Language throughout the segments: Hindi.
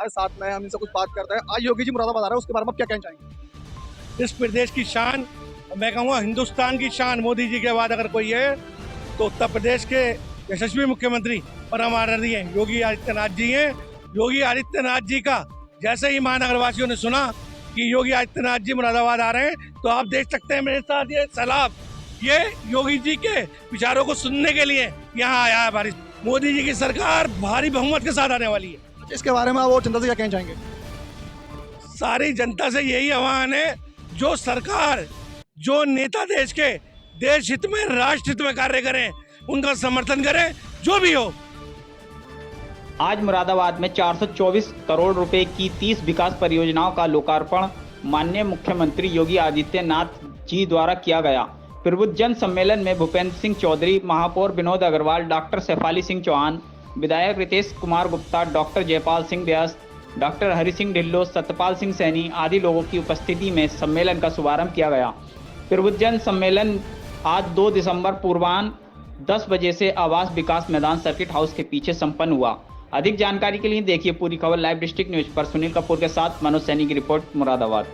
हमारे साथ में, हम इनसे कुछ बात करते हैं। आज योगी जी मुरादाबाद आ रहे हैं, उसके बारे में आप क्या कहना चाहेंगे? इस प्रदेश की शान, मैं कहूँगा हिंदुस्तान की शान, मोदी जी के बाद अगर कोई है तो उत्तर प्रदेश के यशस्वी मुख्यमंत्री परम आदरणीय योगी आदित्यनाथ जी हैं। योगी आदित्यनाथ जी का जैसे ही महानगरवासियों ने सुना कि योगी आदित्यनाथ जी मुरादाबाद आ रहे हैं, तो आप देख सकते हैं मेरे साथ ये सैलाब, ये योगी जी के विचारों को सुनने के लिए यहाँ आया है। बारिश मोदी जी की सरकार भारी बहुमत के साथ आने वाली है। इसके बारे में आप वो जनता से क्या कहना चाहेंगे? सारी जनता से यही आह्वान है, जो सरकार, जो नेता देश के देश हित में, राष्ट्र हित में कार्य करें, उनका समर्थन करें, जो भी हो। आज मुरादाबाद में 424 करोड़ रुपए की 30 विकास परियोजनाओं का लोकार्पण माननीय मुख्यमंत्री योगी आदित्यनाथ जी द्वारा किया गया। प्रबुद्ध जन सम्मेलन में भूपेंद्र सिंह चौधरी, महापौर विनोद अग्रवाल, डॉक्टर शेफाली सिंह चौहान, विधायक रितेश कुमार गुप्ता, डॉक्टर जयपाल सिंह व्यास, डॉक्टर हरि सिंह ढिल्लो, सत्यपाल सिंह सैनी आदि लोगों की उपस्थिति में सम्मेलन का शुभारंभ किया गया। प्रबुद्ध जन सम्मेलन आज 2 दिसंबर पूर्वाह्न 10 बजे से आवास विकास मैदान सर्किट हाउस के पीछे संपन्न हुआ। अधिक जानकारी के लिए देखिए पूरी खबर लाइव डिस्ट्रिक्ट न्यूज पर। सुनील कपूर के साथ मनोज सैनी की रिपोर्ट, मुरादाबाद।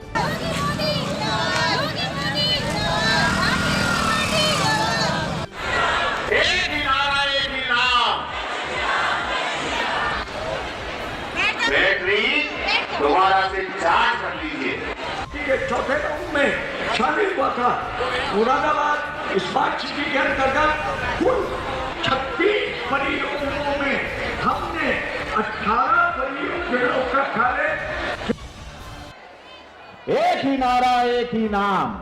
दोबारा से जांच कर लीजिए। चौथे राउंड में शामिल हुआ था मुरादाबाद स्मार्ट सिटी के अंतर्गत कुल 36 परियोजनाओं में हमने 18 परियोजनाओं का कार्य। एक ही नारा, एक ही नाम।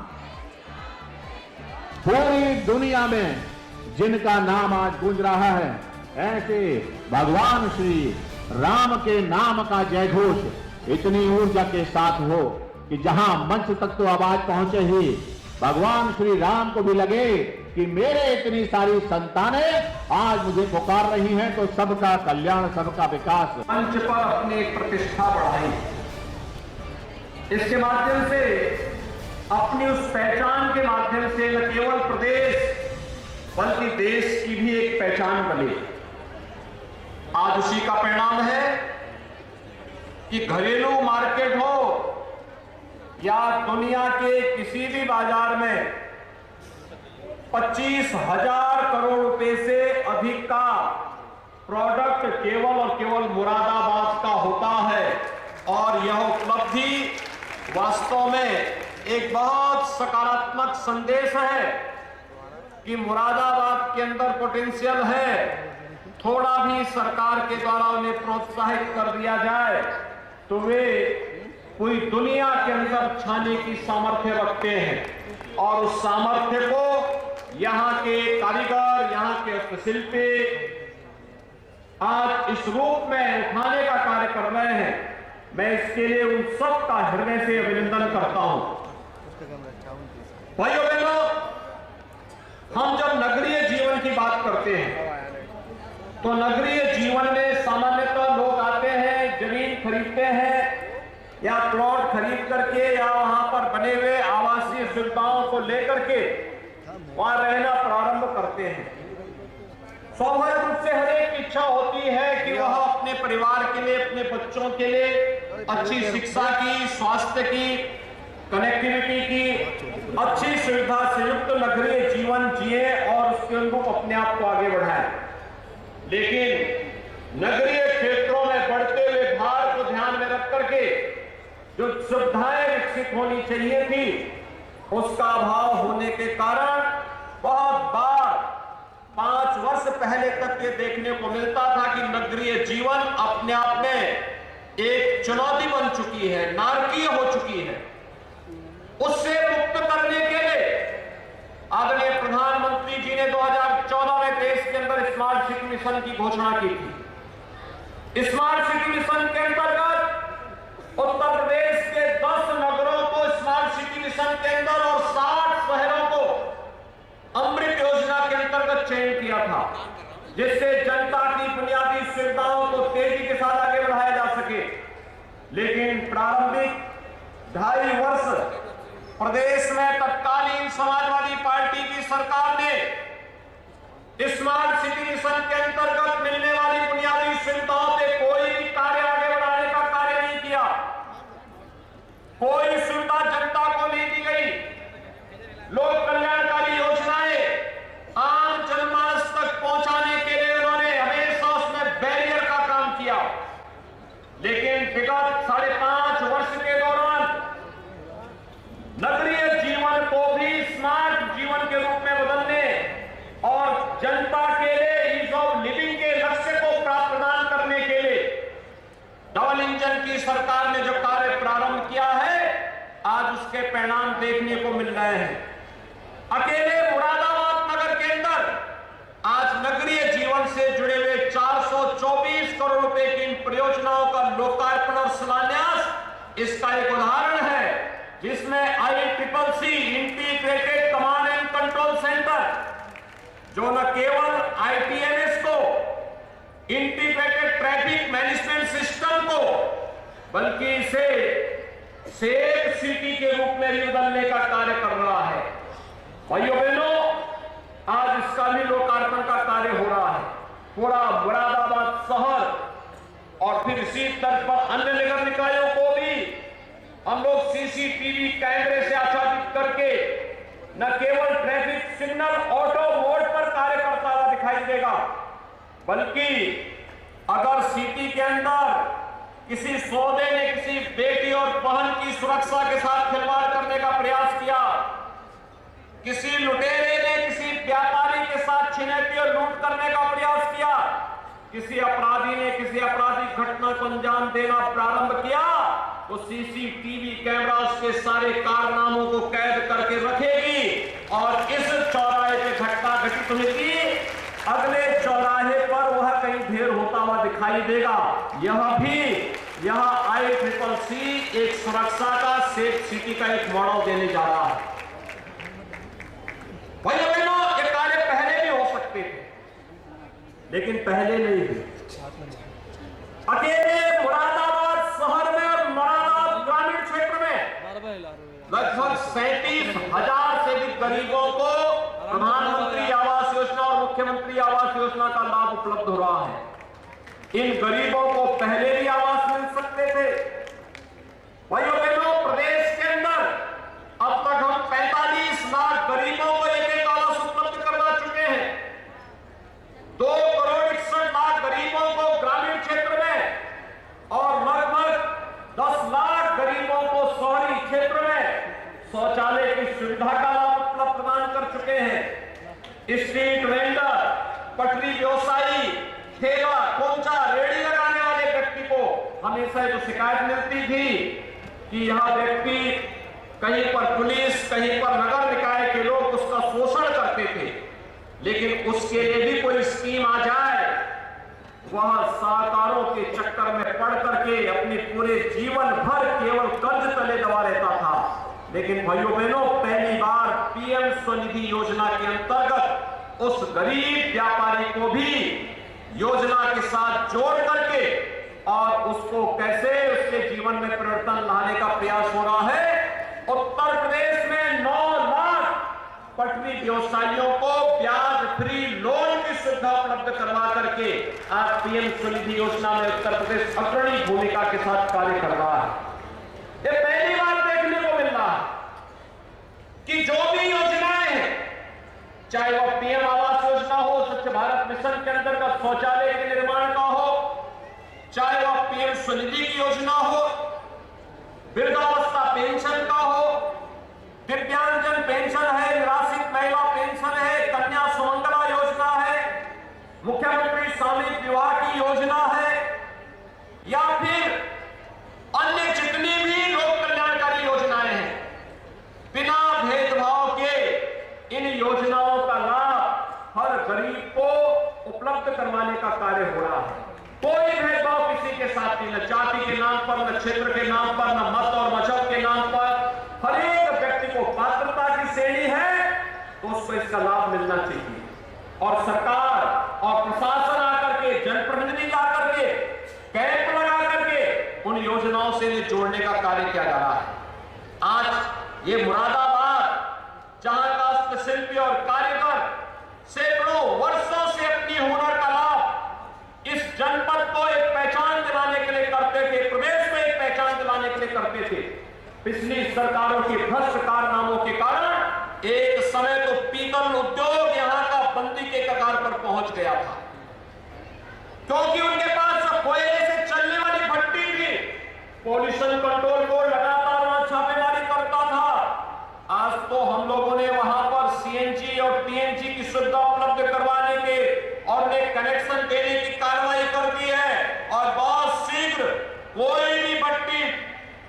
पूरी दुनिया में जिनका नाम आज गूंज रहा है, ऐसे भगवान श्री राम के नाम का जय घोष इतनी ऊर्जा के साथ हो कि जहां मंच तक तो आवाज पहुंचे ही भगवान श्री राम को भी लगे कि मेरे इतनी सारी संतानें आज मुझे पुकार रही हैं, तो सबका कल्याण, सबका विकास। मंच पर अपनी प्रतिष्ठा बढ़ाई, इसके माध्यम से अपनी उस पहचान के माध्यम से न केवल प्रदेश बल्कि देश की भी एक पहचान बनी। आज उसी का परिणाम है कि घरेलू मार्केट हो या दुनिया के किसी भी बाजार में 25,000 करोड़ रुपए से अधिक का प्रोडक्ट केवल और केवल मुरादाबाद का होता है। और यह उपलब्धि वास्तव में एक बहुत सकारात्मक संदेश है कि मुरादाबाद के अंदर पोटेंशियल है। थोड़ा भी सरकार के द्वारा उन्हें प्रोत्साहित कर दिया जाए तो वे पूरी दुनिया के अंदर छाने की सामर्थ्य रखते हैं। और उस सामर्थ्य को यहाँ के कारीगर, यहाँ के हस्तशिल्पी आज इस रूप में उठाने का कार्य कर रहे हैं। मैं इसके लिए उन सब का हृदय से अभिनंदन करता हूं। भाइयों बहनों, हम जब नगरीय जीवन की बात करते हैं तो नगरीय जीवन में सामान्यतः लोग आते हैं, जमीन खरीदते हैं या प्लॉट खरीद करके या वहां पर बने हुए आवासीय सुविधाओं को लेकर के वहां रहना प्रारंभ करते हैं। स्वाभाविक रूप से हर एक इच्छा होती है कि वह अपने परिवार के लिए, अपने बच्चों के लिए अच्छी शिक्षा की, स्वास्थ्य की, कनेक्टिविटी की अच्छी सुविधा से युक्त नगरीय जीवन जिए और उसके अनुरूप अपने आप को आगे बढ़ाएं। लेकिन नगरीय क्षेत्रों में बढ़ते हुए भार को ध्यान में रख करके जो सुविधाएं विकसित होनी चाहिए थी, उसका अभाव होने के कारण बहुत बार 5 वर्ष पहले तक ये देखने को मिलता था कि नगरीय जीवन अपने आप में एक चुनौती बन चुकी है, नारकीय हो चुकी है। उससे मुक्त करने के लिए आदरणीय प्रधानमंत्री जी ने 2014 में देश के अंदर स्मार्ट सिटी मिशन की घोषणा की थी। स्मार्ट सिटी मिशन के अंतर्गत उत्तर प्रदेश के 10 नगरों को स्मार्ट सिटी मिशन के अंदर और 60 शहरों को अमृत योजना के अंतर्गत चयन किया था, जिससे जनता की बुनियादी सुविधाओं को तेजी के साथ आगे बढ़ाया जा सके। लेकिन प्रारंभिक 2.5 वर्ष प्रदेश में तत्कालीन समाजवादी पार्टी की सरकार ने स्मार्ट सिटी मिशन के अंतर्गत मिलने वाली बुनियादी सुविधाओं पे कोई भी कार्य आगे बढ़ाने का लोक कल्याणकारी योजनाएं आम जनमानस तक पहुंचाने के लिए उन्होंने हमेशा उसमें बैरियर का काम किया। लेकिन विगत 5.5 वर्ष के दौरान नगरीय जीवन को भी स्मार्ट जीवन के रूप में बदलने और जनता के लिए ईज ऑफ लिविंग के लक्ष्य को प्रदान करने के लिए डबल इंजन की सरकार ने जो कार्य प्रारंभ किया है, आज उसके परिणाम देखने को मिल रहे हैं। अकेले मुरादाबाद नगर के अंदर आज नगरीय जीवन से जुड़े हुए 424 करोड़ रुपए की इन परियोजनाओं का लोकार्पण और शिलान्यास इसका एक उदाहरण है, जिसमें ICCC integrated command and control centre जो न केवल ITMS को, इंटीग्रेटेड ट्रैफिक मैनेजमेंट सिस्टम को, बल्कि इसे सेफ सिटी के रूप में भी बदलने का कार्य कर रहा है। भाइयों बहनों, आज इसका भी लोकार्पण का कार्य हो रहा है। पूरा मुरादाबाद शहर और फिर इसी तर्ज पर अन्य नगर निकायों को भी हम लोग CCTV कैमरे से आच्छादित करके न केवल ट्रैफिक सिग्नल ऑटो मोड पर कार्य करता हुआ दिखाई देगा, बल्कि अगर सिटी के अंदर किसी सौदे ने किसी बेटी और बहन की सुरक्षा के साथ खिलवाड़ करने का प्रयास किया, किसी लुटेरे ने किसी व्यापारी के साथ छिनैती और लूट करने का प्रयास किया, किसी अपराधी ने किसी आपराधिक घटना को अंजाम देना प्रारंभ किया, तो CCTV कैमरा उसके सारे कारनामों को कैद करके रखेगी और इस चौराहे पे घटना घटित होगी, अगले चौराहे पर वह कहीं ढेर होता हुआ दिखाई देगा। यह ICCC एक सुरक्षा का सेफ सिटी का एक मॉडल देने जा रहा है। भाइयों बहनों, ये कार्य पहले भी हो सकते थे, लेकिन पहले नहीं थे। अकेले मुरादाबाद शहर में और मुरादाबाद ग्रामीण क्षेत्र में लगभग 37,000 से अधिक गरीबों को प्रधानमंत्री आवास योजना और मुख्यमंत्री आवास योजना का लाभ उपलब्ध हो रहा है। इन गरीबों को पहले भी आवास मिल सकते थे। भाइयों बहनों, प्रदेश के अंदर अब तक हम 45 लाख गरीबों को एक आवास उपलब्ध करवा चुके हैं। 2,61 लाख गरीबों को ग्रामीण क्षेत्र में और लगभग 10 लाख गरीबों को शहरी क्षेत्र में शौचालय की सुविधा का लाभ उपलब्ध प्रदान कर चुके हैं। स्ट्रीट वेंडर, पटरी व्यवसायी, ठेला, पोंचा, रेडी लगाने वाले व्यक्ति को हमेशा जो शिकायत मिलती थी कि यह व्यक्ति कहीं पर पुलिस, कहीं पर नगर निकाय के लोग उसका शोषण करते थे, लेकिन उसके लिए भी कोई स्कीम आ जाए, वह साहूकारों के चक्कर में पड़ करके अपने पूरे जीवन भर केवल कर्ज तले दबा रहता था। लेकिन भाइयों बहनों, पहली बार PM स्वनिधि योजना के अंतर्गत उस गरीब व्यापारी को भी योजना के साथ जोड़ करके और उसको कैसे उसके जीवन में परिवर्तन लाने का प्रयास हो रहा है। उत्तर प्रदेश में 9 लाख पटरी व्यवसायियों को ब्याज फ्री लोन की सुविधा उपलब्ध करवा करके आज PM स्वनिधि योजना में उत्तर प्रदेश अग्रणी भूमिका के साथ कार्य कर रहा है। ये पहली बार देखने को मिल रहा है कि जो भी योजनाएं हैं, चाहे वह PM आवास योजना हो, स्वच्छ भारत मिशन के अंतर्गत शौचालय के निर्माण का हो, चाहे वह PM स्वनिधि की योजना हो, वृद्धावस्था पेंशन का हो, दिव्यांगजन पेंशन है, निराश्रित महिला पेंशन है, कन्या सुमंगला योजना है, मुख्यमंत्री सामूहिक विवाह की योजना है, या फिर अन्य जितनी भी लोक कल्याणकारी योजनाएं हैं, बिना भेदभाव के इन योजनाओं का लाभ हर गरीब को उपलब्ध करवाने का कार्य हो रहा है। कोई भेदभाव किसी के साथ नहीं, न जाति के नाम पर, न क्षेत्र के नाम पर, न मत और मजहब के नाम पर। हर एक व्यक्ति को पात्रता की श्रेणी है तो उसको इसका लाभ मिलना चाहिए। और सरकार और प्रशासन आकर के, जनप्रतिनिधि आकर के कैंप लगा करके उन योजनाओं से जोड़ने का कार्य किया जा रहा है। आज ये मुरादाबाद, जहां का हस्तशिल्पी और कारीगर सैकड़ों वर्षों से अपनी हुनर का लाभ इस जनपद को एक पहचान दिलाने के लिए करते थे, प्रदेश में एक पहचान दिलाने के लिए करते थे, पिछली सरकारों के भ्रष्ट कारनामों के कारण एक समय तो पीतल उद्योग यहां का बंदी के कगार पर पहुंच गया था, क्योंकि उनके पास जो कोयले से चलने वाली भट्टी थी, पॉल्यूशन कंट्रोल बोर्ड लगातार वहां छापेमारी करता था। आज तो हम लोगों ने वहां पर सीएनजी और टीएनजी की सुविधा उपलब्ध करवाने के और उन्हें कनेक्शन देने की कार्रवाई कर दी है, और बहुत शीघ्र कोई भी भट्टी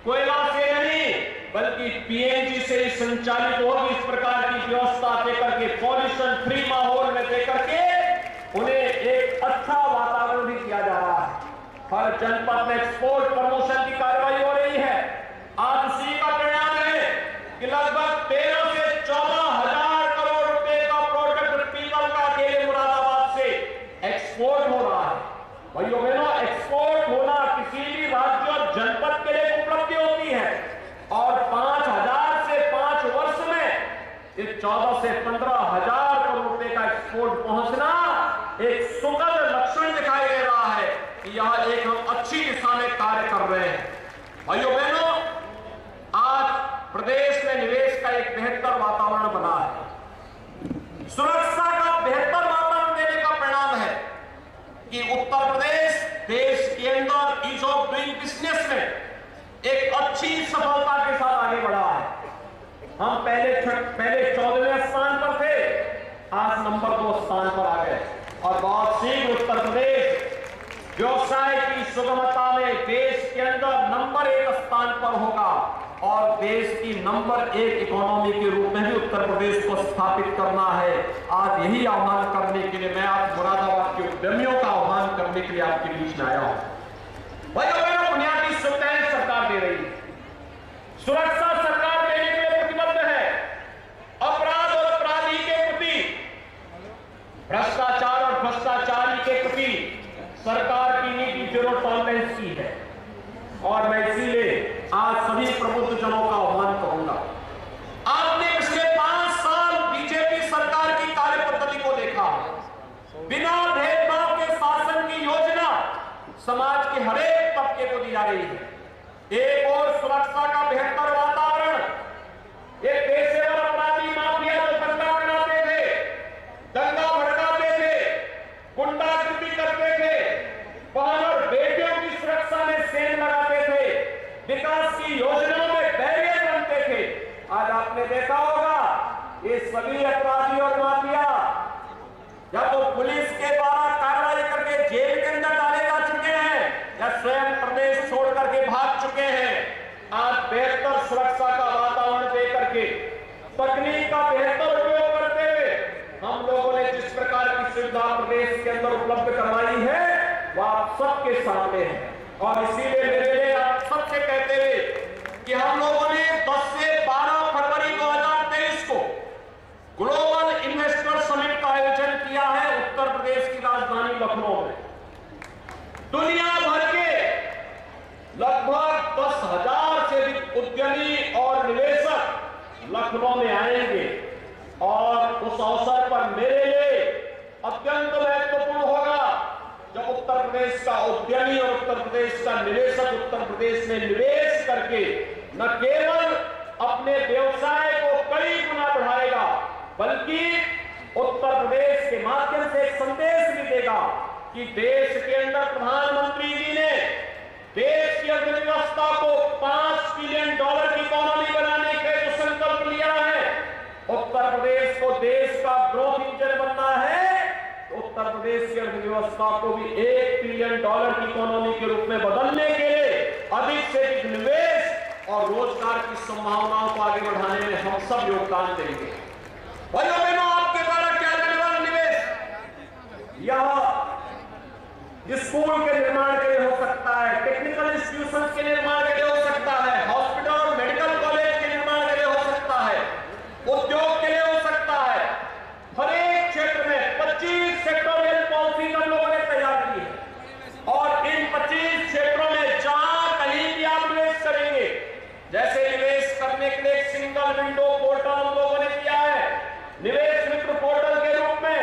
कोयला से नहीं बल्कि पीएनजी से ही संचालित होगी। इस प्रकार की व्यवस्था देकर के, पॉल्यूशन फ्री माहौल में देकर के उन्हें एक अच्छा वातावरण भी किया जा रहा है। हर जनपद में एक्सपोर्ट प्रमोशन की कार्रवाई हो रही है। आज उसी का परिणाम है कि लगभग 13 से 14 हजार करोड़ रुपए का प्रोडक्ट पीतल का अकेले मुरादाबाद से एक्सपोर्ट हो रहा है। भाइयों बहनों, एक्सपोर्ट होना किसी भी राज्य और जनपद के लिए उपलब्धि होती है, और 5,000 से 5 वर्ष में ये 14 से 15 हजार करोड़ रुपए का एक्सपोर्ट पहुंचना एक सुखद लक्षण दिखाई दे रहा है कि यह एक हम अच्छी दिशा में कार्य कर रहे हैं। भाइयों बहनों, आज प्रदेश में निवेश का एक बेहतर वातावरण बना है। सुरक्षा का बेहतर वातावरण देने का परिणाम है कि उत्तर प्रदेश देश के अंदर ईज ऑफ डूइंग बिजनेस में एक अच्छी सफलता के साथ आगे बढ़ा है। हम पहले 14वें स्थान पर थे, आज नंबर 2 स्थान पर आ गए, और बहुत शीघ्र उत्तर प्रदेश व्यवसाय की सुगमता में देश के अंदर नंबर 1 स्थान पर होगा, और देश की नंबर 1 इकोनॉमी के रूप में भी उत्तर प्रदेश को स्थापित करना है। आज यही आह्वान करने के लिए मैं आज मुरादाबाद के उद्यमियों का आह्वान करने के लिए आपके बीच में आया हूं। भाइयों बहनों, बुनियादी सुविधाएं सरकार दे रही है, सुरक्षा सरकार देने के लिए प्रतिबद्ध है। अपराध और अपराधी के प्रति, भ्रष्टाचार और भ्रष्टाचारी के प्रति सरकार की नीति जीरो टॉलरेंस की है, और मैं इसीलिए आज सभी प्रबुद्ध जनों का आह्वान करूंगा। आपने पिछले 5 साल बीजेपी सरकार की कार्य पद्धति को देखा। बिना भेदभाव के शासन की योजना समाज के हरेक तबके को दी जा रही है। एक और सुरक्षा का बेहतर वातावरण, एक पेशेवर अपराधी माफिया जो दंगा कराते थे, दंगा भड़काते थे, गुंडागर्दी करते थे, बहन और बेटियों की सुरक्षा में सेन लगाते थे, विकास की योजनाओं में बैरियर बनते थे। आज आपने देखा होगा ये सभी अपराधी और माफिया या तो पुलिस के द्वारा कार्रवाई करके जेल के अंदर डाले जा चुके हैं, या स्वयं प्रदेश छोड़ करके भाग चुके हैं। आज बेहतर सुरक्षा का वातावरण दे करके, तकनीक का बेहतर उपयोग करते हुए हम लोगों ने जिस प्रकार की सुविधा प्रदेश के अंदर उपलब्ध करवाई है वह आप सबके सामने है। और इसीलिए मेरे लिए आप सबसे कहते हुए कि हम लोगों ने 10 से 12 फरवरी 2023 को ग्लोबल इन्वेस्टर समिट का आयोजन किया है उत्तर प्रदेश की राजधानी लखनऊ में। दुनिया भर के लगभग 10,000 से अधिक उद्यमी और निवेशक लखनऊ में आएंगे, और उस अवसर पर मेरे लिए अत्यंत महत्वपूर्ण होगा जब उत्तर प्रदेश का उद्यमी और उत्तर प्रदेश का निवेशक उत्तर प्रदेश में निवेश करके न केवल अपने व्यवसाय को कई गुना बढ़ाएगा, बल्कि उत्तर प्रदेश के माध्यम से एक संदेश भी देगा कि देश के अंदर प्रधानमंत्री जी ने देश की अर्थव्यवस्था को $5 ट्रिलियन की इकोनॉमी बनाने का जो संकल्प लिया है, उत्तर प्रदेश को देश का ग्रोथ इंजन बनना है, तो उत्तर प्रदेश की अर्थव्यवस्था को भी $1 ट्रिलियन की इकोनॉमी के रूप में बदलने के लिए अधिक से अधिक निवेश और रोजगार की संभावनाओं को आगे बढ़ाने में हम सब योगदान देंगे। भाइयों बहनों, आपके द्वारा किया जाने वाला निवेश यह स्कूल के निर्माण के लिए हो सकता है, टेक्निकल इंस्टीट्यूशन के निर्माण के लिए हो सकता है, हॉस्पिटल और मेडिकल कॉलेज के निर्माण के लिए हो सकता है, उद्योग के लिए हो सकता है। हर एक क्षेत्र में 25 सेक्टोरियल पॉलिसी हम लोगों ने तैयार की है, और इन 25 क्षेत्रों में जहां कहीं भी आप निवेश करेंगे, जैसे निवेश करने के लिए सिंगल विंडो पोर्टल हम लोगों ने किया है निवेश मित्र पोर्टल के रूप में,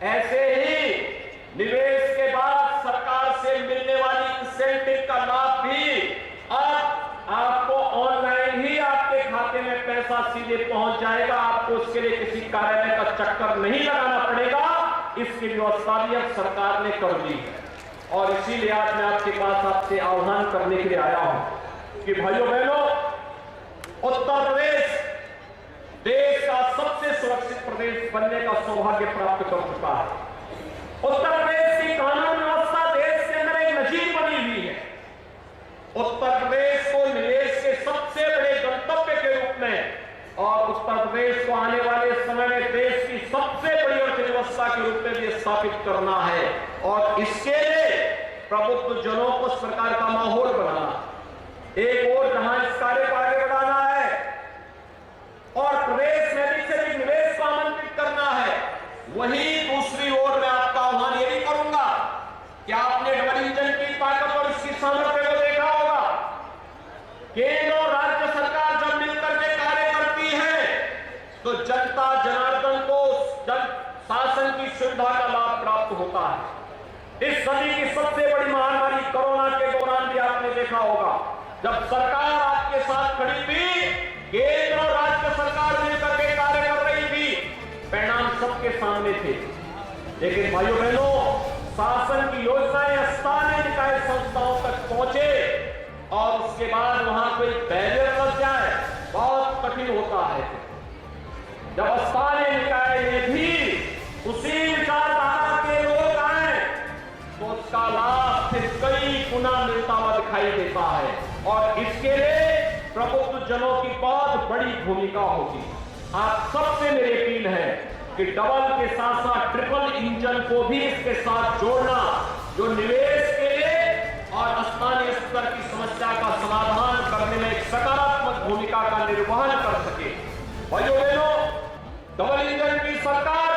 ऐसे ही निवेश के बाद सरकार से मिलने वाली इंसेंटिव का लाभ भी सीधे पहुंच जाएगा। आपको उसके लिए किसी कार्यालय का चक्कर नहीं लगाना पड़ेगा। इसकी व्यवस्था भी अब सरकार ने कर दी है। और इसीलिए आज मैं आपके पास आपसे आह्वान करने के लिए आया हूं कि भाइयों बहनों, उत्तर प्रदेश देश का सबसे सुरक्षित प्रदेश बनने का सौभाग्य प्राप्त कर चुका है। उत्तर प्रदेश की कानून व्यवस्था देश के अंदर एक नजीर बनी हुई है। उत्तर प्रदेश को निवेश के सबसे बड़े गंतव्य के रूप में और उत्तर प्रदेश को आने वाले समय में देश की सबसे बड़ी अर्थव्यवस्था के रूप में भी स्थापित करना है। और इसके लिए प्रबुद्ध जनों को इस प्रकार का माहौल बनाना, एक और जहां इस कार्य को आगे बढ़ाना है और प्रदेश में अधिक से अधिक निवेश को आमंत्रित करना है, वहीं दूसरी ओर मैं आपका आह्वान यह भी करूंगा कि आपने डबल इंजन की ताकत और इसकी सामर्थ्य को देखा होगा। केंद्र और राज्य सरकार जब मिलकर के कार्य करती है तो जनता जनार्दन को जन शासन की सुविधा का लाभ प्राप्त होता है। इस सदी की सबसे बड़ी महामारी कोरोना के दौरान भी आपने देखा होगा, जब सरकार आपके साथ खड़ी थी, केंद्र और राज्य सरकार मिलकर के कार्य कर रही थी, परिणाम सबके सामने थे। लेकिन भाइयों बहनों, शासन की योजनाएं स्थानीय निकाय संस्थाओं तक पहुंचे और उसके बाद वहां कोई बैरियर लग जाए, बहुत कठिन होता है। जब स्थानीय निकाय में भी उसी विचारधारा के लोग आए तो उसका लाभ फिर कई गुना मिलता हुआ दिखाई देता है। और इसके लिए प्रबुद्ध जनों की बहुत बड़ी भूमिका होगी। आप सबसे मेरी अपील है कि डबल के साथ साथ ट्रिपल इंजन को भी इसके साथ जोड़ना, जो निवेश के लिए और स्थानीय स्तर की समस्या का समाधान करने में एक सकारात्मक भूमिका का निर्वहन कर सके। भाइयों बहनों, डबल इंजन की सरकार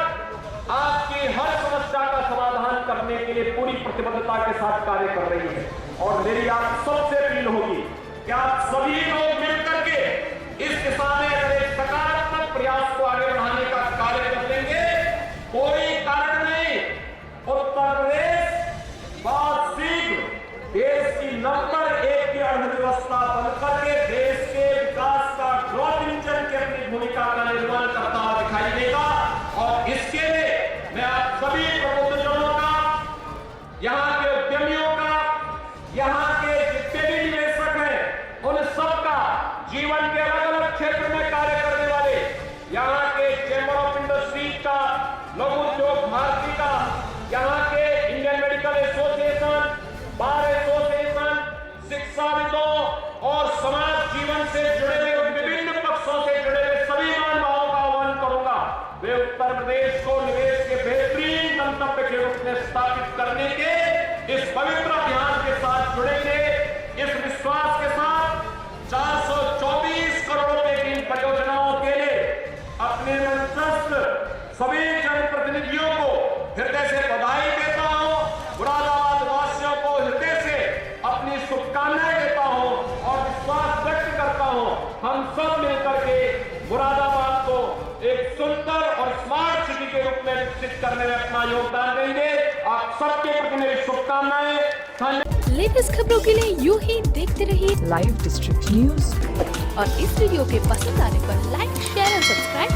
आपकी हर समस्या का समाधान करने के लिए पूरी प्रतिबद्धता के साथ कार्य कर रही है। और मेरी आप सबसे अपील होगी कि आप सभी लोग मिलकर के इस दिशा में एक सकारात्मक प्रयास को आगे बढ़ाने का कार्य कर लेंगे। कोई कारण नहीं, उत्तर प्रदेश बहुत शीघ्र देश की नंबर 1 की अर्थव्यवस्था बनकर के देश के विकास का ग्रोथ इंजन की अपनी भूमिका का निर्माण करता हुआ दिखाई देगा। और इसके लिए मैं आप सभी प्रबुद्धजनों का, यहाँ के उद्यमियों का, यहाँ के जितने भी निवेशक हैं, उन सबका, जीवन के अलग अलग क्षेत्र में कार्य करने वाले, यहाँ के चैम्बर ऑफ इंडस्ट्रीज का, लघु उद्योग भारती का, यहाँ के Indian medical association, bar association, शिक्षाविदों और समाज जीवन से जुड़े हुए विभिन्न पक्षों से जुड़े हुए सभी महानुभावों का आह्वान करूंगा, वे उत्तर प्रदेश को निवेश के बेहतरीन गंतव्य के रूप में स्थापित करने के इस पवित्र अभियान के साथ जुड़ेंगे। इस विश्वास के साथ 424 करोड़ रुपए की इन परियोजनाओं के लिए अपने मंचस्थ सभी जनप्रतिनिधियों को हृदय से बधाई देता हूं, मुरादाबाद वासियों को हृदय से अपनी शुभकामनाएं देता हूं और विश्वास व्यक्त करता हूं हम सब मिलकर के मुरादाबाद को एक सुंदर और स्मार्ट सिटी के रूप में विकसित करने में अपना योगदान देंगे। आप सबके प्रति मेरी शुभकामनाएं। लेटेस्ट खबरों के लिए यूं ही देखते रहिए लाइव डिस्ट्रिक्ट न्यूज और इस वीडियो के पसंद आने पर लाइक, शेयर और सब्सक्राइब